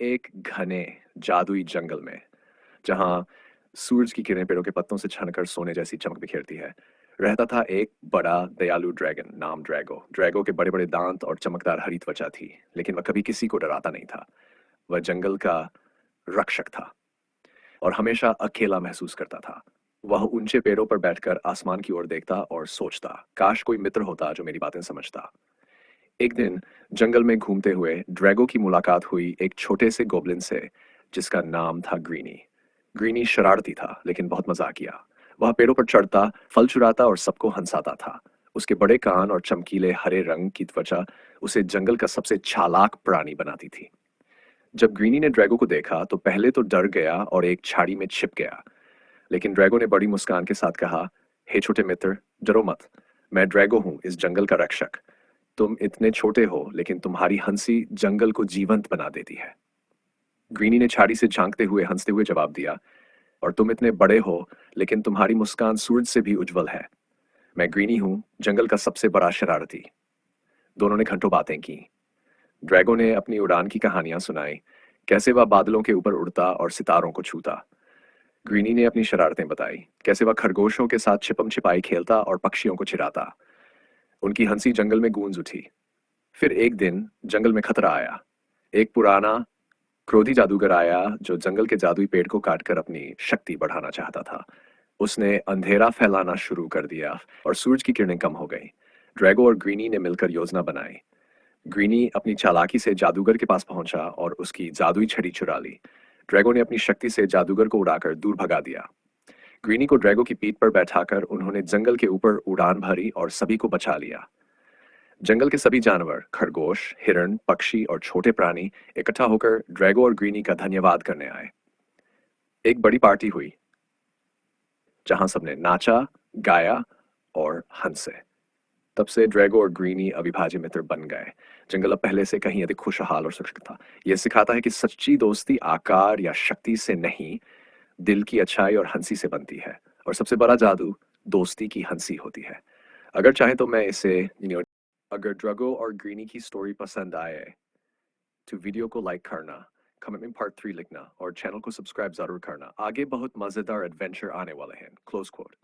एक घने जादुई जंगल में, जहां सूरज की किरणें पेड़ों के पत्तों से छनकर सोने जैसी चमक बिखेरती है, रहता था एक बड़ा दयालु ड्रैगन नाम ड्रैगो। ड्रैगो के बड़े बड़े दांत और चमकदार हरी त्वचा थी, लेकिन वह कभी किसी को डराता नहीं था। वह जंगल का रक्षक था और हमेशा अकेला महसूस करता था। वह ऊंचे पेड़ों पर बैठकर आसमान की ओर देखता और सोचता, काश कोई मित्र होता जो मेरी बातें समझता। एक दिन जंगल में घूमते हुए ड्रैगो की मुलाकात हुई एक छोटे से गोब्लिन से, जिसका नाम था ग्रीनी। ग्रीनी शरारती था लेकिन बहुत मजाकिया। वह पेड़ों पर चढ़ता, फल चुराता और सबको हंसाता था। उसके बड़े कान और चमकीले हरे रंग की त्वचा उसे जंगल का सबसे चालाक प्राणी बनाती थी। जब ग्रीनी ने ड्रैगो को देखा तो पहले तो डर गया और एक झाड़ी में छिप गया, लेकिन ड्रैगो ने बड़ी मुस्कान के साथ कहा, हे छोटे मित्र, डरो मत। मैं ड्रैगो हूँ, इस जंगल का रक्षक। तुम इतने छोटे हो, लेकिन तुम्हारी हंसी जंगल को जीवंत बना देती है। ग्रीनी ने छाड़ी से झांकते हुए हंसते हुए जवाब दिया, और तुम इतने बड़े हो, लेकिन तुम्हारी मुस्कान सूरज से भी उज्जवल है। मैं ग्रीनी हूँ, जंगल का सबसे बड़ा शरारती। दोनों ने घंटों बातें की। ड्रैगो ने अपनी उड़ान की कहानियां सुनाई, कैसे वह बादलों के ऊपर उड़ता और सितारों को छूता। ग्रीनी ने अपनी शरारतें बताई, कैसे वह खरगोशों के साथ छिपम छिपाई खेलता और पक्षियों को चिढ़ाता। उनकी हंसी जंगल में गूंज उठी। फिर एक दिन जंगल में खतरा आया। एक पुराना क्रोधी जादूगर आया जो जंगल के जादुई पेड़ को काटकर अपनी शक्ति बढ़ाना चाहता था। उसने अंधेरा फैलाना शुरू कर दिया और सूरज की किरणें कम हो गई। ड्रैगो और ग्रीनी ने मिलकर योजना बनाई। ग्रीनी अपनी चालाकी से जादूगर के पास पहुंचा और उसकी जादुई छड़ी चुरा ली। ड्रैगो ने अपनी शक्ति से जादूगर को उड़ाकर दूर भगा दिया। ग्रीनी को ड्रैगो की पीठ पर बैठाकर उन्होंने जंगल के ऊपर उड़ान भरी और सभी को बचा लिया। जंगल के सभी जानवर, खरगोश, हिरण, पक्षी और छोटे प्राणी इकट्ठा होकर ड्रैगो और ग्रीनी का धन्यवाद करने आए। एक बड़ी पार्टी हुई जहां सबने नाचा, गाया और हंसे। तब से ड्रैगो और ग्रीनी अविभाज्य मित्र बन गए। जंगल अब पहले से कहीं अधिक खुशहाल और सुरक्षित था। यह सिखाता है कि सच्ची दोस्ती आकार या शक्ति से नहीं, दिल की अच्छाई और हंसी से बनती है। और सबसे बड़ा जादू दोस्ती की हंसी होती है। अगर चाहे तो मैं इसे अगर ड्रैगो और ग्रीनी की स्टोरी पसंद आए तो वीडियो को लाइक करना, कमेंट में पार्ट 3 लिखना और चैनल को सब्सक्राइब जरूर करना। आगे बहुत मजेदार एडवेंचर आने वाले हैं। Close coat.